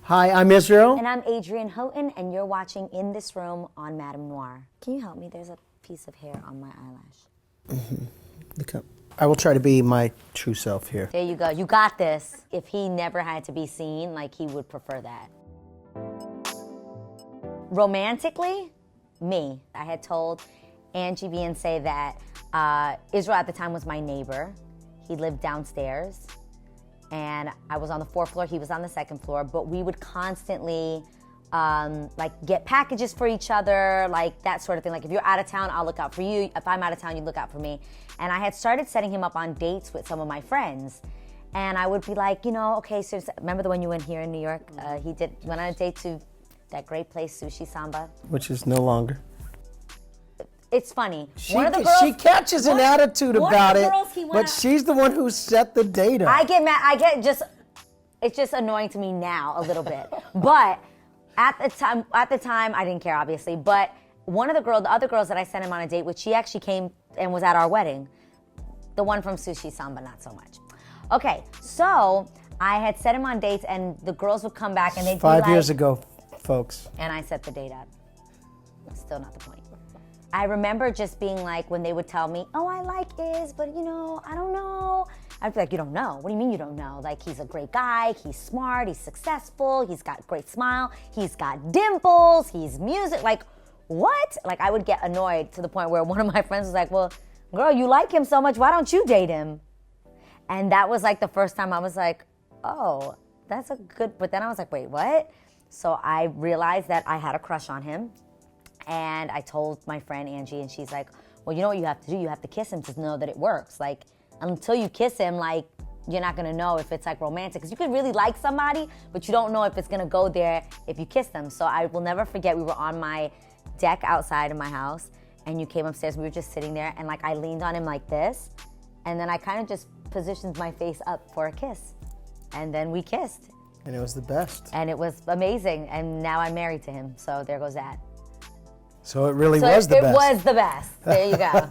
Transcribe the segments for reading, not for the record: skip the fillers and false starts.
Hi, I'm Israel. And I'm Adrienne Houghton, and you're watching In This Room on MadameNoire. Can you help me? There's a piece of hair on my eyelash. Look up. I will try to be my true self here. There you go. You got this. If he never had to be seen, like, he would prefer that. Romantically, me. I had told Angie Beyonce that Israel at the time was my neighbor. He lived downstairs, and I was on the 4th floor, he was on the 2nd floor, but we would constantly like get packages for each other, like that sort of thing. Like, if you're out of town, I'll look out for you. If I'm out of town, you look out for me. And I had started setting him up on dates with some of my friends. And I would be like, you know, okay, so remember the one you went here in New York? Went on a date to that great place, Sushi Samba. Which is no longer. It's funny. She catches an attitude about it, but she's the one who set the date up. I get mad. It's just annoying to me now a little bit. But at the time, I didn't care, obviously. But the other girls that I sent him on a date with, she actually came and was at our wedding. The one from Sushi Samba, not so much. Okay, so I had set him on dates, and the girls would come back, and they'd be like... 5 years ago, folks. And I set the date up. Still not the point. I remember just being like, when they would tell me, oh, I like Iz, but you know, I don't know. I'd be like, you don't know? What do you mean you don't know? Like, he's a great guy, he's smart, he's successful, he's got a great smile, he's got dimples, he's music, like, what? Like, I would get annoyed to the point where one of my friends was like, well, girl, you like him so much, why don't you date him? And that was like the first time I was like, oh, that's a good, but then I was like, wait, what? So I realized that I had a crush on him. And I told my friend Angie, and she's like, well, you know what you have to do? You have to kiss him to know that it works. Like, until you kiss him, like, you're not gonna know if it's like romantic. Because you could really like somebody, but you don't know if it's gonna go there if you kiss them. So I will never forget, we were on my deck outside of my house, and you came upstairs, we were just sitting there, and like I leaned on him like this, and then I kind of just positioned my face up for a kiss. And then we kissed. And it was the best. And it was amazing, and now I'm married to him, so there goes that. So it really was the best. It was the best. There you go.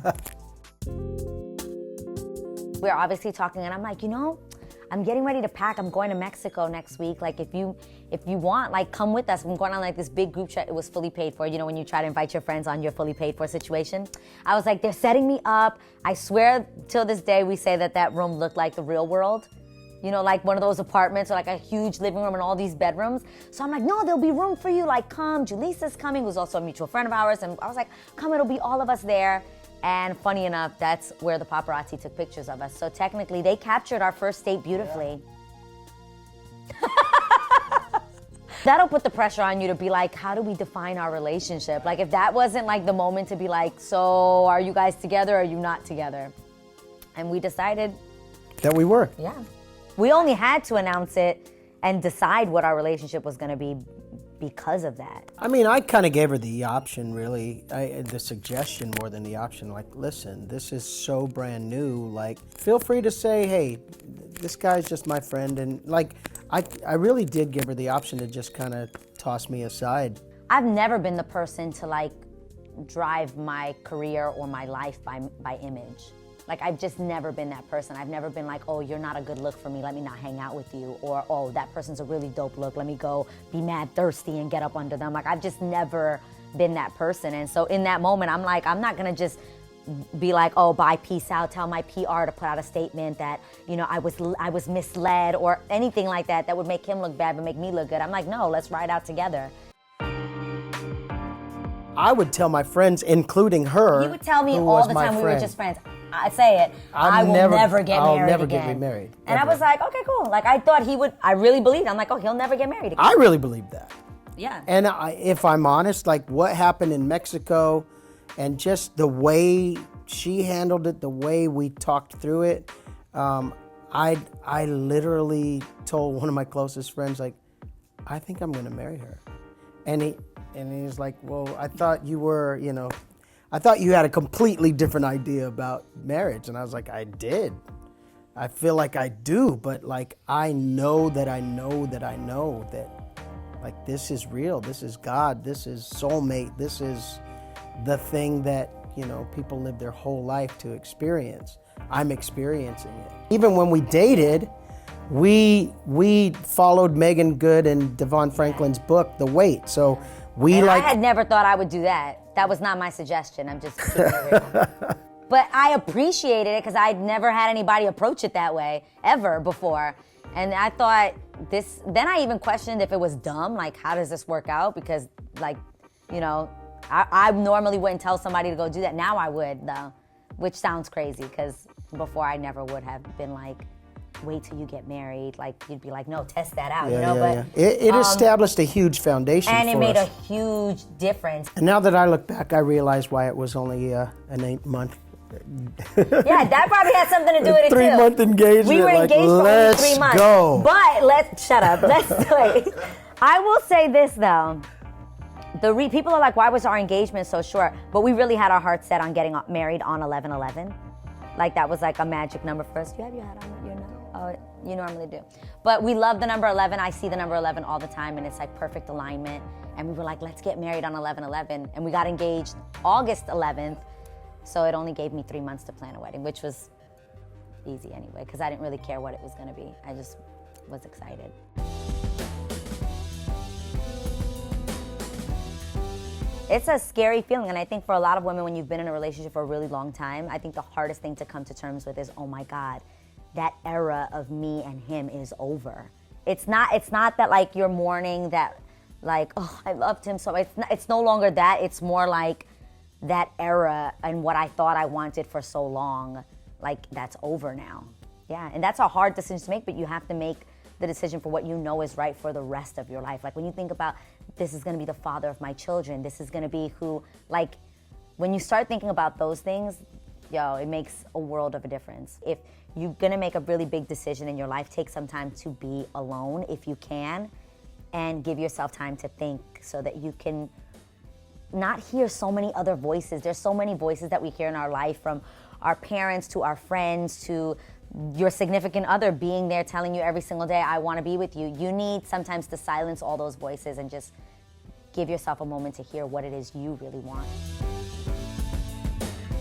We're obviously talking, and I'm like, you know, I'm getting ready to pack. I'm going to Mexico next week. Like, if you want, like, come with us. I'm going on like this big group chat. It was fully paid for. You know, when you try to invite your friends on your fully paid for situation. I was like, they're setting me up. I swear, till this day, we say that room looked like the real world. You know, like one of those apartments or like a huge living room and all these bedrooms. So I'm like, no, there'll be room for you. Like, come. Julisa's coming, who's also a mutual friend of ours. And I was like, come, it'll be all of us there. And funny enough, that's where the paparazzi took pictures of us. So technically, they captured our first date beautifully. Yeah. That'll put the pressure on you to be like, how do we define our relationship? Like, if that wasn't like the moment to be like, so are you guys together or are you not together? And we decided that we were. Yeah. We only had to announce it and decide what our relationship was going to be because of that. I mean, I kind of gave her the option, really, the suggestion more than the option. Like, listen, this is so brand new. Like, feel free to say, hey, this guy's just my friend. And like, I really did give her the option to just kind of toss me aside. I've never been the person to like drive my career or my life by image. Like, I've just never been that person. I've never been like, oh, you're not a good look for me, let me not hang out with you. Or, oh, that person's a really dope look, let me go be mad thirsty and get up under them. Like, I've just never been that person. And so in that moment, I'm like, I'm not gonna just be like, oh, bye, peace out, tell my PR to put out a statement that, you know, I was misled or anything like that that would make him look bad but make me look good. I'm like, no, let's ride out together. I would tell my friends, including her. You would tell me all the time we were just friends. I say it, I will never get married again. I'll never get remarried. And I was like, okay, cool. Like, I thought he would, I really believed. I'm like, oh, he'll never get married again. I really believed that. Yeah. And if I'm honest, like what happened in Mexico and just the way she handled it, the way we talked through it, I literally told one of my closest friends, like, I think I'm gonna marry her. And he's like, well, I thought you were, you know, I thought you had a completely different idea about marriage. And I was like, I did. I feel like I do, but like, I know that like this is real. This is God. This is soulmate. This is the thing that, you know, people live their whole life to experience. I'm experiencing it. Even when we dated, we followed Megan Good and Devon Franklin's book, The Wait. So I had never thought I would do that. That was not my suggestion. I'm just keeping it real. But I appreciated it because I'd never had anybody approach it that way ever before. And I thought then I even questioned if it was dumb, like how does this work out? Because like, you know, I normally wouldn't tell somebody to go do that. Now I would though, which sounds crazy because before I never would have been like, wait till you get married. Like you'd be like, no, test that out, you know? But it established a huge foundation and for it made us. a huge difference. And now that I look back, I realize why it was only an 8-month. Yeah, that probably had something to do with it too. 3-month engagement. We were engaged for only 3 months. Go. But shut up. Let's wait. I will say this though. People are like, why was our engagement so short? But we really had our hearts set on getting married on 11/11. Like that was like a magic number for us. You have your hat on? You know? Oh, you normally do. But we love the number 11. I see the number 11 all the time, and it's like perfect alignment. And we were like, let's get married on 11/11. And we got engaged August 11th. So it only gave me 3 months to plan a wedding, which was easy anyway, because I didn't really care what it was going to be. I just was excited. It's a scary feeling, and I think for a lot of women, when you've been in a relationship for a really long time, I think the hardest thing to come to terms with is, oh my God, that era of me and him is over. It's not that like you're mourning that, like, oh, I loved him so. It's no longer that. It's more like that era and what I thought I wanted for so long, like that's over now. Yeah, and that's a hard decision to make, but you have to make the decision for what you know is right for the rest of your life. Like when you think about, this is gonna be the father of my children, this is gonna be who, like, when you start thinking about those things, it makes a world of a difference. If you're gonna make a really big decision in your life, take some time to be alone if you can, and give yourself time to think so that you can not hear so many other voices. There's so many voices that we hear in our life, from our parents to our friends to your significant other being there telling you every single day, I want to be with you. You need sometimes to silence all those voices and just give yourself a moment to hear what it is you really want.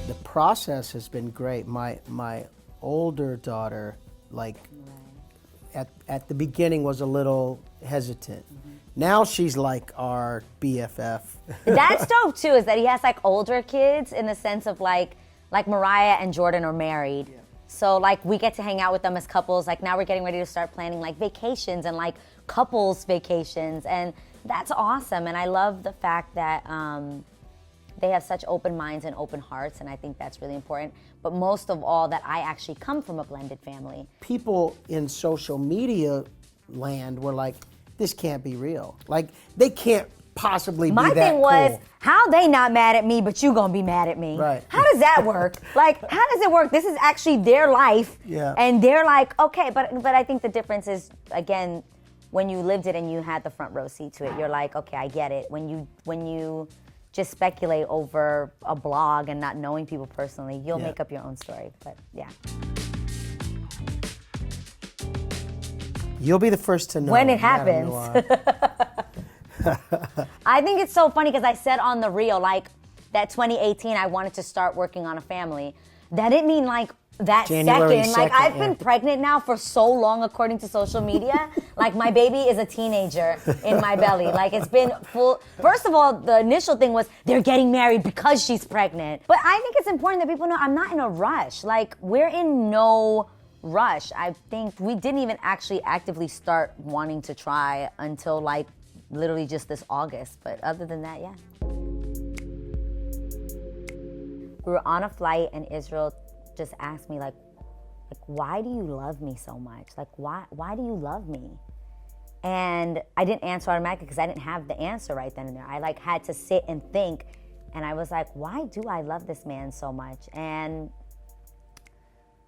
The process has been great. My older daughter, like, at the beginning was a little hesitant. Now she's like our BFF. That's dope too, is that he has like older kids in the sense of like Mariah and Jordan are married. Yeah. So like we get to hang out with them as couples. Like now we're getting ready to start planning like vacations and like couples vacations. And that's awesome. And I love the fact that they have such open minds and open hearts. And I think that's really important. But most of all, that I actually come from a blended family. People in social media land were like, this can't be real. Like, they can't possibly be that cool. My thing was, how they not mad at me, but you gonna be mad at me? Right. How does that work? Like, how does it work? This is actually their life. Yeah. And they're like, okay, but I think the difference is, again, when you lived it and you had the front row seat to it, you're like, okay, I get it. When you just speculate over a blog and not knowing people personally, you'll make up your own story. But yeah. You'll be the first to know. When it happens. I think it's so funny because I said on the reel, like, that 2018, I wanted to start working on a family. That didn't mean like that January second. Like, 2nd, I've been pregnant now for so long, according to social media. Like, my baby is a teenager in my belly. Like, it's been full. First of all, the initial thing was they're getting married because she's pregnant. But I think it's important that people know I'm not in a rush. Like, we're in no rush. I think we didn't even actually actively start wanting to try until like literally just this August. But other than that, yeah. We were on a flight and Israel just asked me like why do you love me so much? Like why do you love me? And I didn't answer automatically because I didn't have the answer right then and there. I like had to sit and think, and I was like, why do I love this man so much? And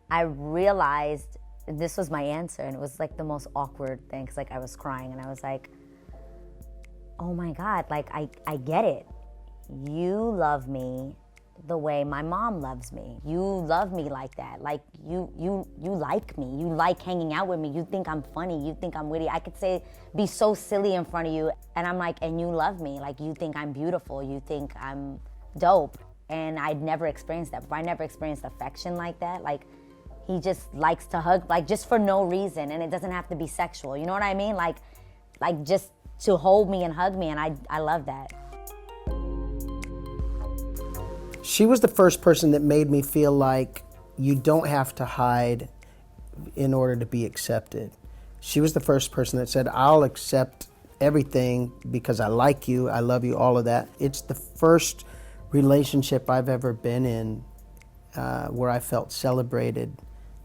I realized this was my answer, and it was like the most awkward thing because like I was crying and I was like, oh my God, like I get it. You love me the way my mom loves me. You love me like that. Like you like me. You like hanging out with me. You think I'm funny. You think I'm witty. I could be so silly in front of you, and I'm like, and you love me. Like you think I'm beautiful. You think I'm dope. And I'd never experienced that before. I never experienced affection like that. Like, He just likes to hug, like just for no reason, and it doesn't have to be sexual. You know what I mean? Like just to hold me and hug me, and I love that. She was the first person that made me feel like you don't have to hide in order to be accepted. She was the first person that said, I'll accept everything because I like you, I love you, all of that. It's the first relationship I've ever been in where I felt celebrated,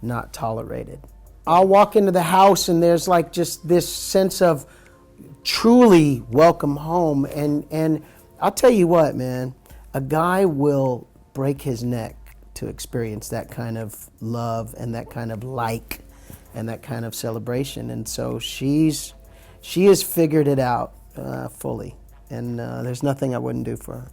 not tolerated. I'll walk into the house and there's like just this sense of truly welcome home. And I'll tell you what, man, a guy will break his neck to experience that kind of love and that kind of and that kind of celebration. And so she has figured it out fully. And there's nothing I wouldn't do for her.